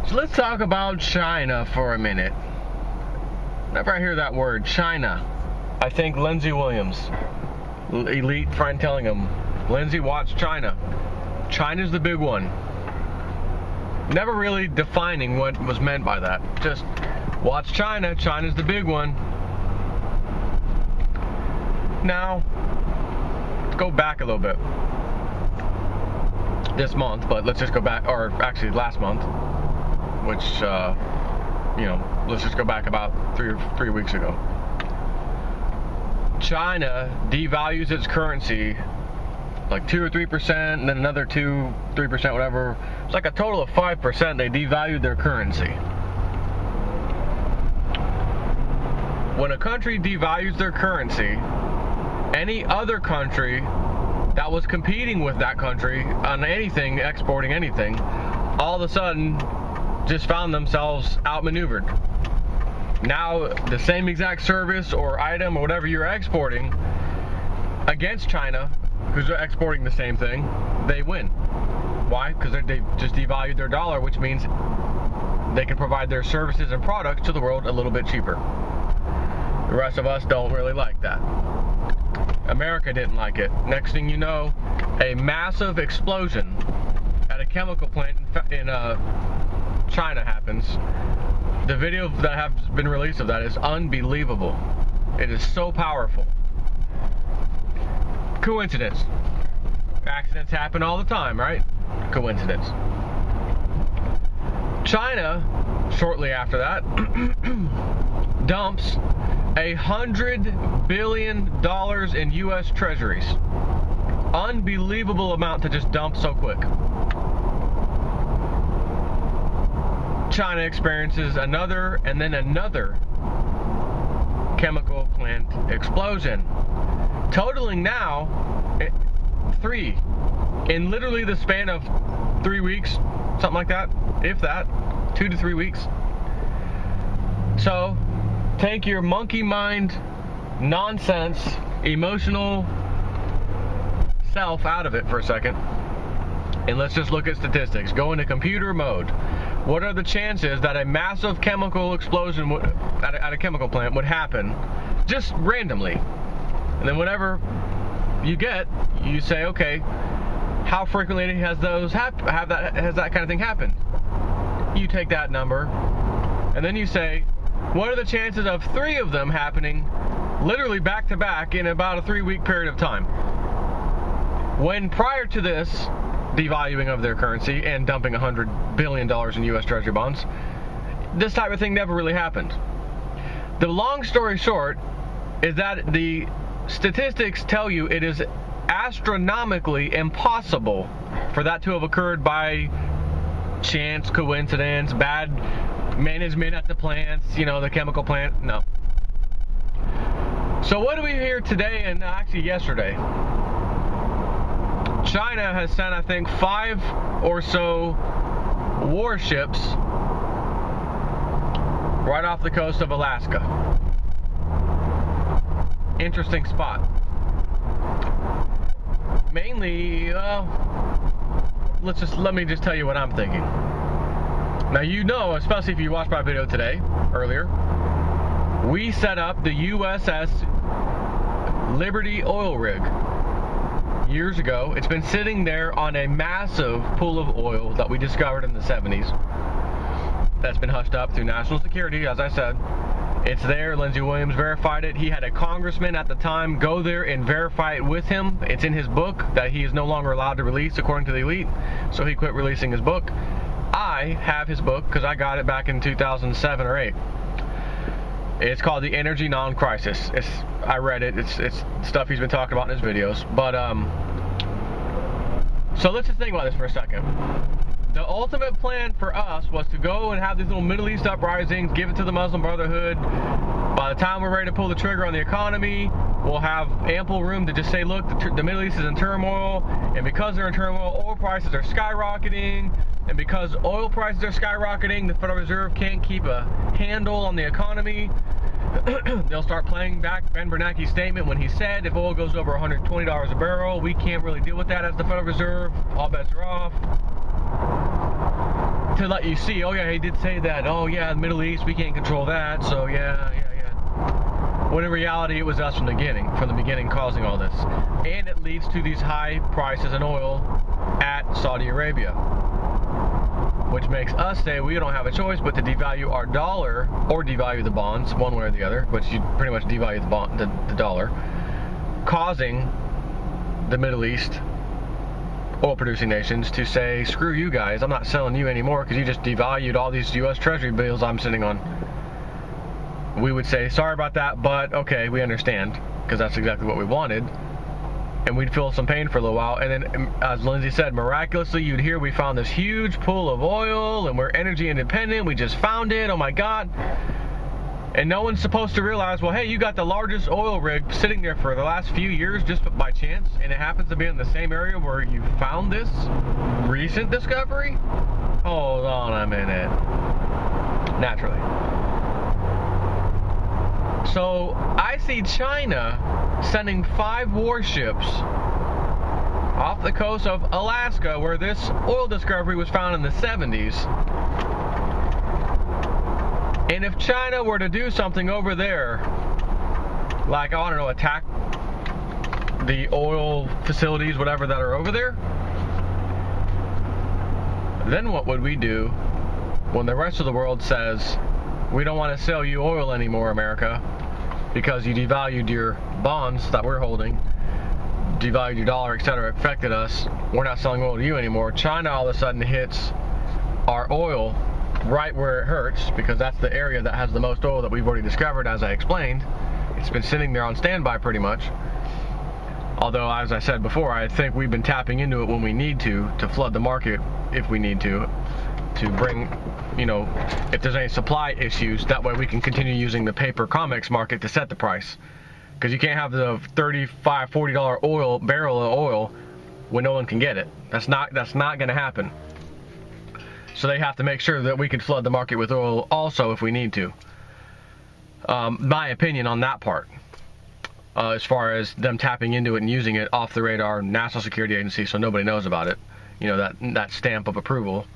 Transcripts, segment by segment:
So let's talk about China for a minute. Whenever I hear that word, China, I think Lindsey Williams, elite friend telling him, Lindsey, watch China. China's the big one. Never really defining what was meant by that. Just watch China. China's the big one. Now, let's go back a little bit. This month, but let's just go back, or actually last month, which, let's just go back about three weeks ago. China devalues its currency like 2 or 3%, and then another 2-3%, whatever. It's like a total of 5%. They devalued their currency. When a country devalues their currency, any other country that was competing with that country on anything, exporting anything, all of a sudden just found themselves outmaneuvered. Now the same exact service or item or whatever you're exporting against China, who's exporting the same thing, they win. Why? Because they just devalued their dollar, which means they can provide their services and products to the world a little bit cheaper. The rest of us don't really like that. America didn't like it. Next thing you know, a massive explosion at a chemical plant in China happens. The video that has been released of that is unbelievable. It is so powerful. Coincidence. Accidents happen all the time, right? Coincidence. China, shortly after that, dumps $100 billion in U.S. treasuries. Unbelievable amount to just dump so quick. China experiences another and then another chemical plant explosion, totaling now 3 in literally the span of 3 weeks, something like that, if that, 2 to 3 weeks. So take your monkey mind, nonsense, emotional self out of it for a second, and let's just look at statistics. Go into computer mode. What are the chances that a massive chemical explosion at a chemical plant would happen just randomly? And then whenever you say, okay, how frequently has that kind of thing happened? You take that number, and then you say, what are the chances of 3 of them happening literally back to back in about a 3-week period of time? When prior to this devaluing of their currency and dumping $100 billion in U.S. Treasury bonds, this type of thing never really happened. The long story short is that the statistics tell you it is astronomically impossible for that to have occurred by chance, coincidence, bad management at the plants, the chemical plant. No. So what do we hear today and actually yesterday? China has sent, I think, 5 or so warships right off the coast of Alaska. Interesting spot. Mainly, let me just tell you what I'm thinking. Now, especially if you watched my video earlier, we set up the USS Liberty oil rig years ago. It's been sitting there on a massive pool of oil that we discovered in the 70s. That's been hushed up through national security, as I said. It's there. Lindsey Williams verified it. He had a congressman at the time go there and verify it with him. It's in his book that he is no longer allowed to release according to the elite, so he quit releasing his book. I have his book because I got it back in 2007 or 8. It's called The Energy Non-Crisis. I read it. It's stuff he's been talking about in his videos. But so let's just think about this for a second. The ultimate plan for us was to go and have these little Middle East uprisings, give it to the Muslim Brotherhood. By the time we're ready to pull the trigger on the economy, we'll have ample room to just say, look, the Middle East is in turmoil, and because they're in turmoil, oil prices are skyrocketing, and because oil prices are skyrocketing, the Federal Reserve can't keep a handle on the economy. They'll start playing back Ben Bernanke's statement when he said if oil goes over $120 a barrel, we can't really deal with that as the Federal Reserve. All bets are off. to let you see, oh yeah, he did say that. Oh yeah, the Middle East, we can't control that. So yeah. When in reality, it was us from the beginning causing all this. And it leads to these high prices in oil at Saudi Arabia, which makes us say we don't have a choice but to devalue our dollar or devalue the bonds, one way or the other, but you pretty much devalue the dollar, causing the Middle East oil-producing nations to say, screw you guys, I'm not selling you anymore because you just devalued all these U.S. Treasury bills I'm sitting on. We would say, sorry about that, but okay, we understand, because that's exactly what we wanted. And we'd feel some pain for a little while. And then, as Lindsay said, miraculously, you'd hear we found this huge pool of oil, and we're energy independent. We just found it. Oh, my God. And no one's supposed to realize, well, hey, you got the largest oil rig sitting there for the last few years just by chance, and it happens to be in the same area where you found this recent discovery? Hold on a minute. Naturally. So I see China sending 5 warships off the coast of Alaska, where this oil discovery was found in the 70s. And if China were to do something over there, like, I don't know, attack the oil facilities, whatever, that are over there, then what would we do when the rest of the world says, we don't want to sell you oil anymore, America, because you devalued your bonds that we're holding, devalued your dollar, etc., affected us, we're not selling oil to you anymore. China all of a sudden hits our oil right where it hurts, because that's the area that has the most oil that we've already discovered, as I explained. It's been sitting there on standby pretty much. Although, as I said before, I think we've been tapping into it when we need to flood the market if we need to bring, if there's any supply issues, that way we can continue using the paper comics market to set the price. Because you can't have the $35, $40 barrel of oil when no one can get it. That's not going to happen. So they have to make sure that we can flood the market with oil also if we need to. My opinion on that part, as far as them tapping into it and using it off the radar, National Security Agency, so nobody knows about it. That stamp of approval.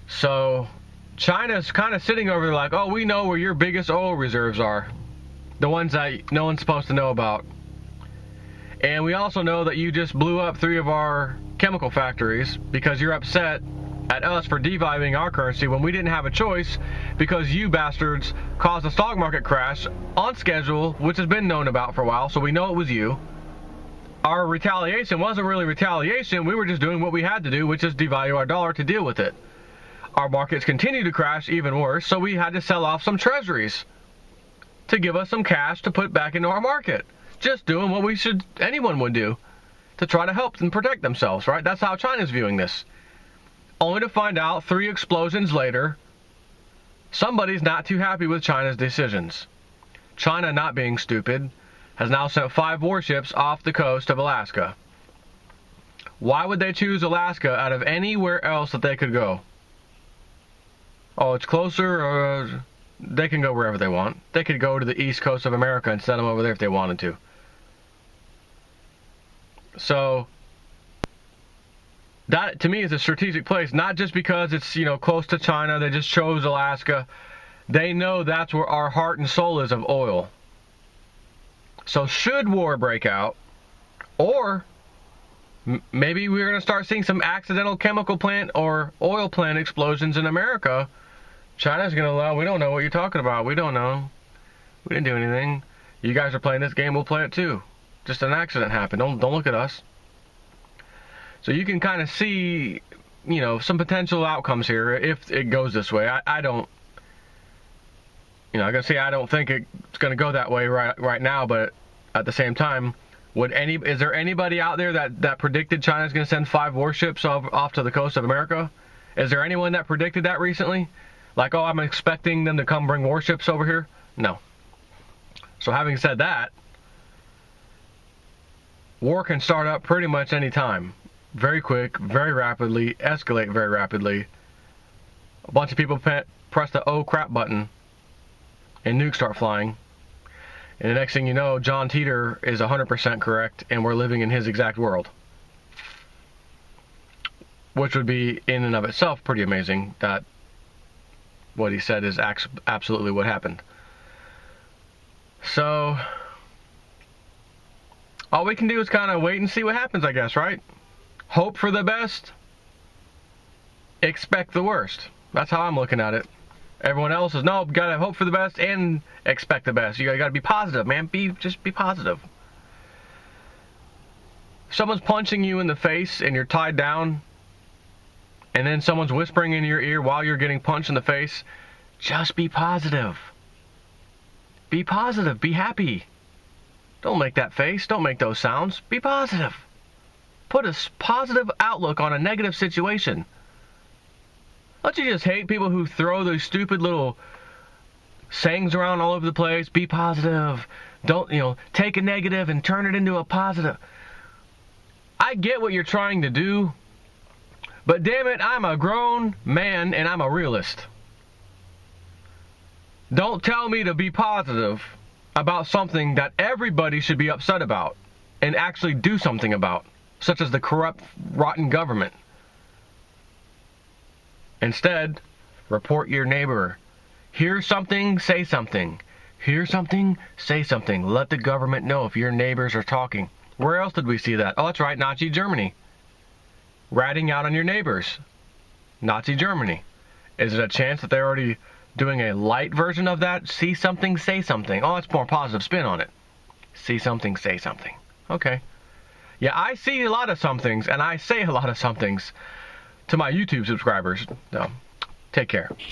So China's kind of sitting over there like, oh, we know where your biggest oil reserves are. The ones that no one's supposed to know about. And we also know that you just blew up 3 of our chemical factories because you're upset at us for devaluing our currency when we didn't have a choice, because you bastards caused a stock market crash on schedule, which has been known about for a while, so we know it was you. Our retaliation wasn't really retaliation, we were just doing what we had to do, which is devalue our dollar to deal with it. Our markets continued to crash even worse, so we had to sell off some treasuries to give us some cash to put back into our market. Just doing what anyone would do to try to help and protect themselves, right? That's how China's viewing this. Only to find out 3 explosions later, somebody's not too happy with China's decisions. China, not being stupid, has now sent 5 warships off the coast of Alaska. Why would they choose Alaska out of anywhere else that they could go? Oh, it's closer, they can go wherever they want. They could go to the east coast of America and send them over there if they wanted to. So that, to me, is a strategic place, not just because it's, close to China. They just chose Alaska. They know that's where our heart and soul is of oil. So should war break out, or maybe we're going to start seeing some accidental chemical plant or oil plant explosions in America, China's going to allow, we don't know what you're talking about. We don't know. We didn't do anything. You guys are playing this game, we'll play it too. Just an accident happened. Don't look at us. So you can kind of see, some potential outcomes here if it goes this way. I don't, I gotta say, I don't think it's going to go that way right now, but at the same time, is there anybody out there that predicted China's going to send 5 warships off to the coast of America? Is there anyone that predicted that recently? Like, oh, I'm expecting them to come bring warships over here? No. So having said that, war can start up pretty much any time. Very quick, very rapidly, escalate very rapidly. A bunch of people press the oh crap button and nukes start flying. And the next thing you know, John Teeter is 100% correct and we're living in his exact world. which would be in and of itself pretty amazing that what he said is absolutely what happened. So all we can do is kind of wait and see what happens, I guess, right? Hope for the best, expect the worst. That's how I'm looking at it. Everyone else is, no, gotta hope for the best and expect the best. You gotta be positive, man. Just be positive. Someone's punching you in the face and you're tied down, and then someone's whispering in your ear while you're getting punched in the face, just be positive. Be positive. Be happy. Don't make that face. Don't make those sounds. Be positive. Put a positive outlook on a negative situation. Don't you just hate people who throw those stupid little sayings around all over the place? Be positive. Don't, take a negative and turn it into a positive. I get what you're trying to do, but damn it, I'm a grown man and I'm a realist. Don't tell me to be positive about something that everybody should be upset about and actually do something about, such as the corrupt, rotten government. Instead, report your neighbor. Hear something, say something. Hear something, say something. Let the government know if your neighbors are talking. Where else did we see that? Oh, that's right, Nazi Germany. Ratting out on your neighbors. Nazi Germany. Is it a chance that they're already doing a light version of that? See something, say something. Oh, that's more positive spin on it. See something, say something. Okay. Yeah, I see a lot of somethings, and I say a lot of somethings to my YouTube subscribers. So, take care.